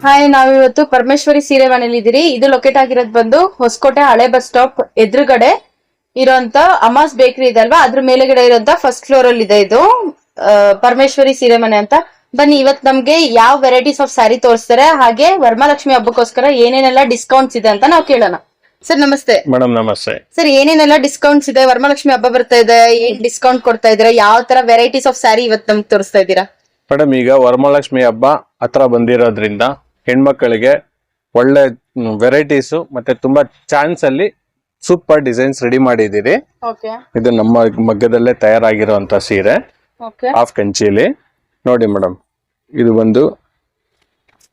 Hi, ನಾವಿವತ್ತು ಪರಮೇಶ್ವರಿ ಸೀರೆ ಮನೇಲಿ ಇದೀರಿ. ಇದು ಲೊಕೇಟ್ ಆಗಿರೋದು ಬಂದು ಹೊಸಕೋಟೆ ಹಳೆ ಬಸ್ ಸ್ಟಾಪ್ ಎದುರುಗಡೆ ಇರೋಂತ ಅಮಾಸ್ ಬೇಕರಿ ಇದೆ ಅಲ್ವಾ, ಅದ್ರ ಮೇಲೆಗಡೆ ಇರೋಂತ ಫಸ್ಟ್ ಫ್ಲೋರ್ ಅಲ್ಲಿ ಇದೆ ಇದು ಪರಮೇಶ್ವರಿ ಸೀರೆ ಮನೆ ಅಂತ. ಬನ್ನಿ, ಇವತ್ ನಮ್ಗೆ ಯಾವ ವೆರೈಟೀಸ್ ಆಫ್ ಸ್ಯಾರಿ ತೋರಿಸ್ತಾರೆ, ಹಾಗೆ ವರಮಹಾಲಕ್ಷ್ಮಿ ಹಬ್ಬಕ್ಕೋಸ್ಕರ ಏನೇನೆಲ್ಲ ಡಿಸ್ಕೌಂಟ್ಸ್ ಇದೆ ಅಂತ ನಾವು ಕೇಳೋಣ. ಸರ್ ನಮಸ್ತೆ. ಮೇಡಮ್ ನಮಸ್ತೆ. ಸರ್, ಏನೇನೆಲ್ಲ ಡಿಸ್ಕೌಂಟ್ಸ್ ಇದೆ? ವರಮಹಾಲಕ್ಷ್ಮಿ ಹಬ್ಬ ಬರ್ತಾ ಇದೆ, ಏನ್ ಡಿಸ್ಕೌಂಟ್ ಕೊಡ್ತಾ ಇದೀರಾ? ಯಾವ ತರ ವೆರೈಟೀಸ್ ಆಫ್ ಸ್ಯಾರಿ ಇವತ್ತು ನಮ್ಗೆ ತೋರಿಸ್ತಾ ಇದ್ದೀರಾ? ಮೇಡಮ್, ಈಗ ವರಮಹಾಲಕ್ಷ್ಮಿ ಹಬ್ಬ ಹತ್ರ ಬಂದಿರೋದ್ರಿಂದ ಹೆಣ್ಮಕ್ಳಿಗೆ ಒಳ್ಳೆ ವೆರೈಟೀಸ್ ಮತ್ತೆ ತುಂಬಾ ಚಾನ್ಸ್ ಅಲ್ಲಿ ಸೂಪರ್ ಡಿಸೈನ್ಸ್ ರೆಡಿ ಮಾಡಿದೀರಿ. ಇದು ನಮ್ಮ ಮಗ್ಗದಲ್ಲೇ ತಯಾರಾಗಿರುವಂತ ಸೀರೆ, ಹಾಫ್ ಕಂಚಿಲಿ ನೋಡಿ ಮೇಡಮ್. ಇದು ಒಂದು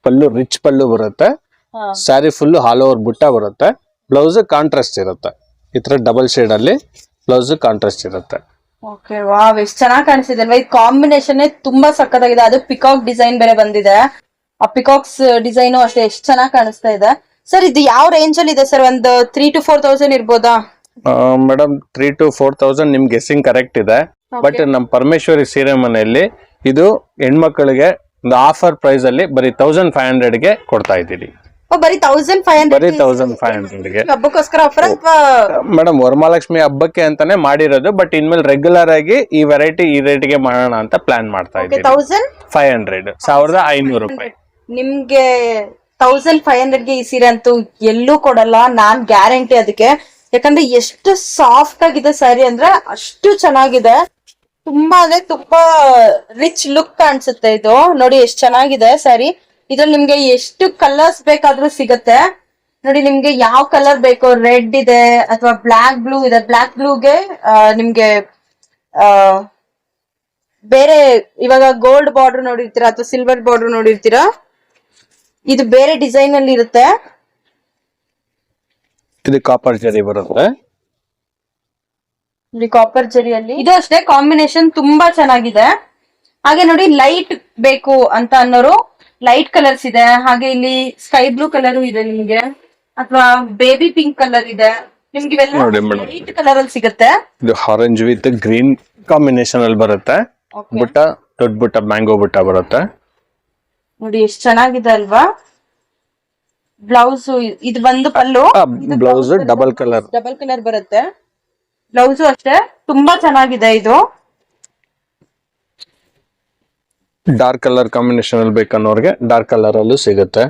ಪಲ್ಲು, ರಿಚ್ ಪಲ್ಲು ಬರುತ್ತೆ. ಸ್ಯಾರಿ ಫುಲ್ ಆಲ್ ಓವರ್ ಬುಟ್ಟ ಬರುತ್ತೆ. ಬ್ಲೌಸ್ ಕಾಂಟ್ರಾಸ್ಟ್ ಇರುತ್ತೆ. ಈ ತರ ಡಬಲ್ ಶೇಡ್ ಅಲ್ಲಿ ಬ್ಲೌಸ್ ಕಾಂಟ್ರಾಸ್ಟ್ ಇರುತ್ತೆ. ಓಕೆ, ವಾವ್, ಎಷ್ಟು ಚೆನ್ನಾಗಿ ಕಾಣಿಸ್ತಿದೆ ಅಲ್ವಾ? ಈ ಕಾಂಬಿನೇಷನ್ ತುಂಬಾ ಸಕ್ಕತ್ತಾಗಿದೆ. ಅದು ಪಿಕಾಕ್ ಡಿಸೈನ್ ಬೇರೆ ಬಂದಿದೆ. ಆ ಪಿಕಾಕ್ಸ್ ಡಿಸೈನು ಅಷ್ಟೇ ಎಷ್ಟು ಚೆನ್ನಾಗಿ ಕಾಣಿಸ್ತಾ ಇದೆ. ಸರ್, ಇದು ಯಾವ ರೇಂಜ್ ಅಲ್ಲಿ ಇದೆ ಸರ್? ಒಂದು 3,000 to 4,000 ಇರ್ಬೋದಾ? ಮೇಡಮ್, 3,000 to 4,000 ನಿಮ್ ಗೆಸ್ಸಿಂಗ್ ಕರೆಕ್ಟ್ ಇದೆ. ಬಟ್ ನಮ್ಮ ಪರಮೇಶ್ವರಿ ಸೀರೆ ಮನೆಯಲ್ಲಿ ಇದು ಹೆಣ್ಮಕ್ಳಿಗೆ ಒಂದು ಆಫರ್ ಪ್ರೈಸ್ ಅಲ್ಲಿ ಬರೀ 1,500 ಗೆ ಕೊಡ್ತಾ ಇದ್ದೀರಿ. ಬರೀ 1,500 ಗೆ ಹಬ್ಬಕ್ಕೋಸ್ಕರ ಆಫರ್ ಅಥವಾ? ಮೇಡಮ್, ವರಮಹಾಲಕ್ಷ್ಮಿ ಹಬ್ಬಕ್ಕೆ ಅಂತಾನೆ ಮಾಡಿರೋದು. ಬಟ್ ಇನ್ಮೇಲೆ ರೆಗ್ಯುಲರ್ ಆಗಿ ಈ ವೆರೈಟಿ ಈ ರೇಟ್ ಗೆ ಮಾಡೋಣ ಅಂತ ಪ್ಲಾನ್ ಮಾಡ್ತಾ ಇದ್ದೀವಿ. 1,500 ರೂಪಾಯಿ. ನಿಮ್ಗೆ 1,500 ಗೆ ಈ ಸೀರೆ ಅಂತೂ ಎಲ್ಲೂ ಕೊಡಲ್ಲ, ನಾನ್ ಗ್ಯಾರಂಟಿ ಅದಕ್ಕೆ. ಯಾಕಂದ್ರೆ ಎಷ್ಟು ಸಾಫ್ಟ್ ಆಗಿದೆ ಸ್ಯಾರಿ ಅಂದ್ರೆ ಅಷ್ಟು ಚೆನ್ನಾಗಿದೆ. ತುಂಬಾ ಅಂದ್ರೆ ತುಂಬಾ ರಿಚ್ ಲುಕ್ ಕಾಣಿಸುತ್ತೆ ಇದು. ನೋಡಿ ಎಷ್ಟು ಚೆನ್ನಾಗಿದೆ ಸ್ಯಾರಿ. ಇದ್ರಲ್ಲಿ ನಿಮ್ಗೆ ಎಷ್ಟು ಕಲರ್ಸ್ ಬೇಕಾದ್ರೂ ಸಿಗತ್ತೆ. ನೋಡಿ, ನಿಮ್ಗೆ ಯಾವ ಕಲರ್ ಬೇಕೋ, ರೆಡ್ ಇದೆ ಅಥವಾ ಬ್ಲಾಕ್ ಬ್ಲೂ ಇದೆ. ಬ್ಲಾಕ್ ಬ್ಲೂಗೆ ನಿಮ್ಗೆ ಬೇರೆ ಇವಾಗ ಗೋಲ್ಡ್ ಬಾರ್ಡರ್ ನೋಡಿರ್ತೀರಾ ಅಥವಾ ಸಿಲ್ವರ್ ಬಾರ್ಡರ್ ನೋಡಿರ್ತೀರಾ. ಇದು ಬೇರೆ ಡಿಸೈನ್ ಅಲ್ಲಿ ಇರುತ್ತೆ. ಇದು ಕಾಪರ್ ಜರಿ ಬರುತ್ತೆ. ಕಾಪರ್ ಜರಿಯಲ್ಲಿ ಇದು ಅಷ್ಟೇ ಕಾಂಬಿನೇಷನ್ ತುಂಬಾ ಚೆನ್ನಾಗಿದೆ. ಹಾಗೆ ನೋಡಿ, ಲೈಟ್ ಬೇಕು ಅಂತ ಅನ್ನೋರು ಲೈಟ್ ಕಲರ್ಸ್ ಇದೆ. ಹಾಗೆ ಇಲ್ಲಿ ಸ್ಕೈ ಬ್ಲೂ ಕಲರ್ ಇದೆ ನಿಮ್ಗೆ, ಅಥವಾ ಬೇಬಿ ಪಿಂಕ್ ಕಲರ್ ಇದೆ. ನಿಮ್ಗೆ ಇವೆಲ್ಲ ಲೈಟ್ ಕಲರ್ ಅಲ್ಲಿ ಸಿಗುತ್ತೆ. ಇದು ಆರೆಂಜ್ ವಿತ್ ಗ್ರೀನ್ ಕಾಂಬಿನೇಷನ್ ಅಲ್ಲಿ ಬರುತ್ತೆ. ಬುಟ್ಟ ದೊಡ್ಡ ಬುಟ್ಟ, ಮ್ಯಾಂಗೋ ಬುಟ್ಟ ಬರುತ್ತೆ. ನೋಡಿ ಎಷ್ಟು ಚೆನ್ನಾಗಿದೆ ಅಲ್ವಾ? ಬ್ಲೌಸ್ ಇದು ಬಂದು ಪಲ್ಲು, ಬ್ಲೌಸ್ ಡಬಲ್ ಕಲರ್ ಬರುತ್ತೆ. ಬ್ಲೌಸ್ ಅಷ್ಟೇ ತುಂಬಾ ಚೆನ್ನಾಗಿದೆ. ಇದು ಡಾರ್ಕ್ ಕಲರ್ ಕಾಂಬಿನೇಷನ್ ಅಲ್ಲಿ ಬೇಕನ್ನೋರ್ಗೆ ಡಾರ್ಕ್ ಕಲರ್ ಅಲ್ಲೂ ಸಿಗುತ್ತೆ.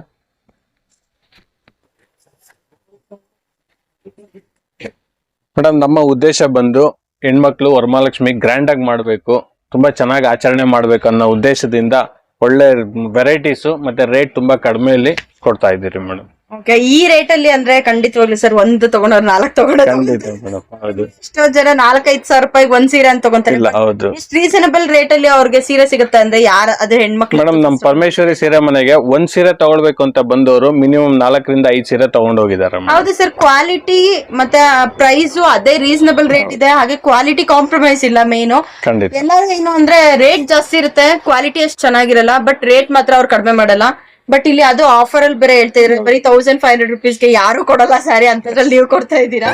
ಮೇಡಮ್, ನಮ್ಮ ಉದ್ದೇಶ ಬಂದು ಹೆಣ್ಮಕ್ಳು ವರಮಹಾಲಕ್ಷ್ಮಿ ಗ್ರ್ಯಾಂಡ್ ಆಗಿ ಮಾಡ್ಬೇಕು, ತುಂಬಾ ಚೆನ್ನಾಗಿ ಆಚರಣೆ ಮಾಡ್ಬೇಕು ಅನ್ನೋ ಉದ್ದೇಶದಿಂದ ಒಳ್ಳೆ ವೆರೈಟೀಸ್ ಮತ್ತೆ ರೇಟ್ ತುಂಬಾ ಕಡಿಮೆಯಲ್ಲಿ ಕೊಡ್ತಾ ಇದ್ದೀರಿ ಮೇಡಮ್. ಈ ರೇಟ್ ಅಲ್ಲಿ ಅಂದ್ರೆ ಖಂಡಿತವಾಗ್ಲು ಸರ್, ಒಂದು ತಗೊಂಡವ್ರು 4 ತಗೊಂಡೋದು. ಎಷ್ಟೋ ಜನ 4-5 ಸಾವಿರ ರೂಪಾಯಿ ಒಂದ್ ಸೀರೆ ಅಂತ ತಗೊಂತಾರೆ. ಇಷ್ಟು ರೀಸನಬಲ್ ರೇಟ್ ಅಲ್ಲಿ ಅವ್ರಿಗೆ ಸೀರೆ ಸಿಗುತ್ತೆ ಅಂದ್ರೆ ಯಾರ ಅದು ಹೆಣ್ಮಕ್ಳು? ಮೇಡಮ್, ನಮ್ ಪರಮೇಶ್ವರಿ ಸೀರೆ ಮನೆಗೆ ಒಂದ್ ಸೀರೆ ತಗೊಳ್ಬೇಕು ಅಂತ ಬಂದವರು ಮಿನಿಮಮ್ 4 ರಿಂದ 5 ಸೀರೆ ತಗೊಂಡೋಗಿದ್ದಾರೆ. ಹೌದು ಸರ್, ಕ್ವಾಲಿಟಿ ಮತ್ತೆ ಪ್ರೈಸ್ ಅದೇ ರೀಸನಬಲ್ ರೇಟ್ ಇದೆ. ಹಾಗೆ ಕ್ವಾಲಿಟಿ ಕಾಂಪ್ರಮೈಸ್ ಇಲ್ಲ. ಮೇನು ಎಲ್ಲರೂ ಏನು ಅಂದ್ರೆ ರೇಟ್ ಜಾಸ್ತಿ ಇರುತ್ತೆ, ಕ್ವಾಲಿಟಿ ಅಷ್ಟು ಚೆನ್ನಾಗಿರಲ್ಲ. ಬಟ್ ರೇಟ್ ಮಾತ್ರ ಅವ್ರು ಕಡಿಮೆ ಮಾಡಲ್ಲ. ಬಟ್ ಇಲ್ಲಿ ಅದು ಆಫರ್ ಅಲ್ಲಿ ಬೇರೆ ಹೇಳ್ತಾ ಇದ್ರೆ ಬರೀ 1,500 ರೂಪೀಸ್ಗೆ ಯಾರು ಕೊಡಲ್ಲ ಸ್ಯಾರಿ ಅಂತದ್ರಲ್ಲಿ ನೀವು ಕೊಡ್ತಾ ಇದ್ದೀರಾ.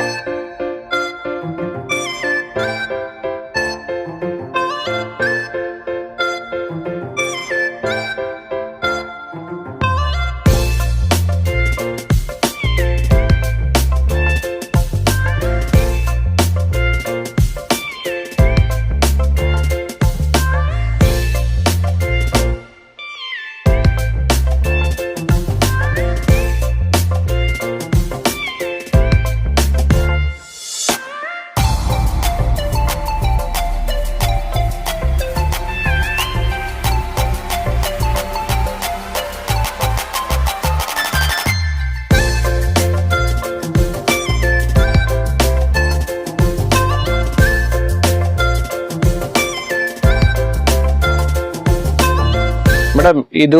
ಮೇಡಮ್, ಇದು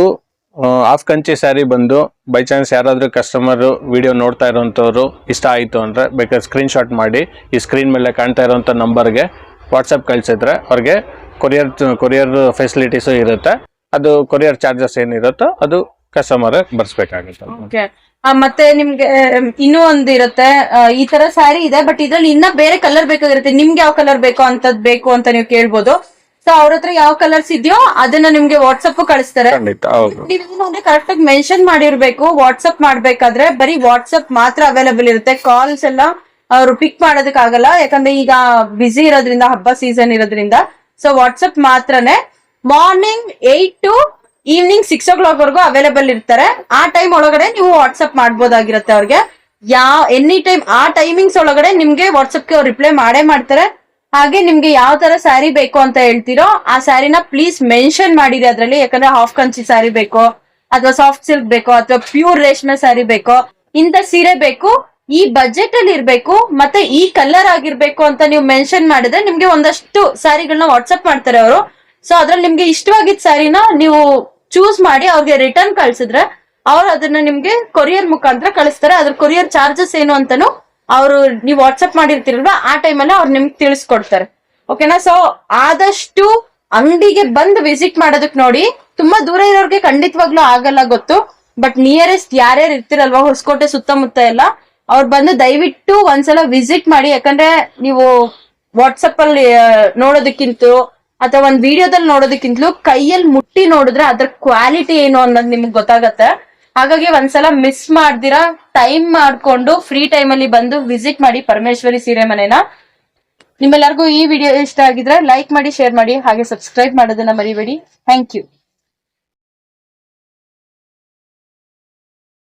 ಹಾಫ್ ಕಂಚಿ ಸ್ಯಾರಿ ಬಂದು ಬೈ ಚಾನ್ಸ್ ಯಾರಾದ್ರೂ ಕಸ್ಟಮರ್ ವಿಡಿಯೋ ನೋಡ್ತಾ ಇರೋಂಥವ್ರು ಇಷ್ಟ ಆಯ್ತು ಅಂದ್ರೆ ಬೇಕಾದ್ರೆ ಸ್ಕ್ರೀನ್ ಶಾಟ್ ಮಾಡಿ ಈ ಸ್ಕ್ರೀನ್ ಮೇಲೆ ಕಾಣ್ತಾ ಇರೋಂಥ ನಂಬರ್ಗೆ ವಾಟ್ಸಪ್ ಕಳ್ಸಿದ್ರೆ ಅವ್ರಿಗೆ ಕೊರಿಯರ್ ಫೆಸಿಲಿಟೀಸು ಇರುತ್ತೆ. ಅದು ಕೊರಿಯರ್ ಚಾರ್ಜಸ್ ಏನಿರುತ್ತೋ ಅದು ಕಸ್ಟಮರ್ ಬರ್ಸ್ಬೇಕಾಗುತ್ತೆ. ಮತ್ತೆ ನಿಮ್ಗೆ ಇನ್ನೂ ಒಂದು ಇರುತ್ತೆ, ಈ ತರ ಸ್ಯಾರಿ ಇದೆ ಬಟ್ ಇದ್ರಲ್ಲಿ ಇನ್ನ ಬೇರೆ ಕಲರ್ ಬೇಕಾಗಿರುತ್ತೆ. ನಿಮ್ಗೆ ಯಾವ ಕಲರ್ ಬೇಕೋ ಅಂತದ್ ಬೇಕು ಅಂತ ನೀವು ಕೇಳ್ಬೋದು. ಸೊ ಅವ್ರ ಹತ್ರ ಯಾವ ಕಲರ್ಸ್ ಇದೆಯೋ ಅದನ್ನ ನಿಮ್ಗೆ ವಾಟ್ಸಪ್ ಕಳಿಸ್ತಾರೆ. ಖಂಡಿತ ಹೌದು. ನೀವು ಕರೆಕ್ಟ್ ಆಗಿ ಮೆನ್ಷನ್ ಮಾಡಿರ್ಬೇಕು. ವಾಟ್ಸಪ್ ಮಾಡ್ಬೇಕಾದ್ರೆ ಬರೀ ವಾಟ್ಸಪ್ ಮಾತ್ರ ಅವೈಲೇಬಲ್ ಇರುತ್ತೆ. ಕಾಲ್ಸ್ ಎಲ್ಲ ಅವ್ರು ಪಿಕ್ ಮಾಡೋದಕ್ ಆಗಲ್ಲ, ಯಾಕಂದ್ರೆ ಈಗ ಬಿಸಿ ಇರೋದ್ರಿಂದ, ಹಬ್ಬ ಸೀಸನ್ ಇರೋದ್ರಿಂದ. ಸೊ ವಾಟ್ಸಪ್ ಮಾತ್ರನೇ ಮಾರ್ನಿಂಗ್ 8 to ಈವ್ನಿಂಗ್ 6 o'clock ವರ್ಗು ಅವೈಲೇಬಲ್ ಇರ್ತಾರೆ. ಆ ಟೈಮ್ ಒಳಗಡೆ ನೀವು ವಾಟ್ಸಪ್ ಮಾಡ್ಬೋದಾಗಿರುತ್ತೆ ಅವ್ರಿಗೆ. ಎನಿ ಟೈಮ್ ಆ ಟೈಮಿಂಗ್ಸ್ ಒಳಗಡೆ ನಿಮ್ಗೆ ವಾಟ್ಸಪ್ಗೆ ಅವ್ರು ರಿಪ್ಲೈ ಮಾಡೇ ಮಾಡ್ತಾರೆ. ಹಾಗೆ ನಿಮ್ಗೆ ಯಾವ ತರ ಸ್ಯಾರಿ ಬೇಕು ಅಂತ ಹೇಳ್ತೀರೋ ಆ ಸ್ಯಾರಿನ ಪ್ಲೀಸ್ ಮೆನ್ಷನ್ ಮಾಡಿರಿ ಅದ್ರಲ್ಲಿ. ಯಾಕಂದ್ರೆ ಹಾಫ್ ಕಂಚಿ ಸ್ಯಾರಿ ಬೇಕೋ ಅಥವಾ ಸಾಫ್ಟ್ ಸಿಲ್ಕ್ ಬೇಕೋ ಅಥವಾ ಪ್ಯೂರ್ ರೇಷ್ಮೆ ಸ್ಯಾರಿ ಬೇಕೋ, ಇಂಥ ಸೀರೆ ಬೇಕು, ಈ ಬಜೆಟ್ ಅಲ್ಲಿ ಇರ್ಬೇಕು, ಮತ್ತೆ ಈ ಕಲರ್ ಆಗಿರ್ಬೇಕು ಅಂತ ನೀವು ಮೆನ್ಷನ್ ಮಾಡಿದ್ರೆ ನಿಮ್ಗೆ ಒಂದಷ್ಟು ಸ್ಯಾರಿಗಳನ್ನ ವಾಟ್ಸಪ್ ಮಾಡ್ತಾರೆ ಅವರು. ಸೊ ಅದ್ರಲ್ಲಿ ನಿಮ್ಗೆ ಇಷ್ಟವಾಗಿದ್ದ ಸ್ಯಾರಿನ ನೀವು ಚೂಸ್ ಮಾಡಿ ಅವ್ರಿಗೆ ರಿಟರ್ನ್ ಕಳ್ಸಿದ್ರೆ ಅವ್ರು ಅದನ್ನ ನಿಮ್ಗೆ ಕೊರಿಯರ್ ಮುಖಾಂತರ ಕಳಿಸ್ತಾರೆ. ಅದ್ರ ಕೊರಿಯರ್ ಚಾರ್ಜಸ್ ಏನು ಅಂತಾನು ಅವರು ನೀವು ವಾಟ್ಸಪ್ ಮಾಡಿರ್ತೀರಲ್ವಾ ಆ ಟೈಮಲ್ಲಿ ಅವ್ರು ನಿಮ್ಗೆ ತಿಳಿಸ್ಕೊಡ್ತಾರೆ. ಓಕೆನಾ? ಸೊ ಆದಷ್ಟು ಅಂಗಡಿಗೆ ಬಂದು ವಿಸಿಟ್ ಮಾಡೋದಕ್ ನೋಡಿ. ತುಂಬಾ ದೂರ ಇರೋರ್ಗೆ ಖಂಡಿತವಾಗ್ಲೂ ಆಗಲ್ಲ ಗೊತ್ತು, ಬಟ್ ನಿಯರೆಸ್ಟ್ ಯಾರ್ಯಾರು ಇರ್ತಿರಲ್ವಾ ಹೊಸಕೋಟೆ ಸುತ್ತಮುತ್ತ ಎಲ್ಲ, ಅವ್ರು ಬಂದು ದಯವಿಟ್ಟು ಒಂದ್ಸಲ ವಿಸಿಟ್ ಮಾಡಿ. ಯಾಕಂದ್ರೆ ನೀವು ವಾಟ್ಸಪ್ ಅಲ್ಲಿ ನೋಡೋದಕ್ಕಿಂತ ಅಥವಾ ಒಂದ್ ವಿಡಿಯೋದಲ್ಲಿ ನೋಡೋದಕ್ಕಿಂತಲೂ ಕೈಯಲ್ಲಿ ಮುಟ್ಟಿ ನೋಡಿದ್ರೆ ಅದ್ರ ಕ್ವಾಲಿಟಿ ಏನು ಅನ್ನೋದು ನಿಮ್ಗೆ ಗೊತ್ತಾಗತ್ತೆ. ಹಾಗಾಗಿ ಒಂದ್ಸಲ ಮಿಸ್ ಮಾಡ್ದಿರಾ ಟೈಮ್ ಮಾಡ್ಕೊಂಡು ಫ್ರೀ ಟೈಮ್ ಅಲ್ಲಿ ಬಂದು ವಿಸಿಟ್ ಮಾಡಿ ಪರಮೇಶ್ವರಿ ಸೀರೆ ಮನೆನ. ನಿಮ್ಮೆಲ್ಲರಿಗೂ ಈ ವಿಡಿಯೋ ಇಷ್ಟ ಆಗಿದ್ರೆ ಲೈಕ್ ಮಾಡಿ, ಶೇರ್ ಮಾಡಿ, ಹಾಗೆ ಸಬ್ಸ್ಕ್ರೈಬ್ ಮಾಡೋದನ್ನ ಮರಿಬೇಡಿ. Thank you.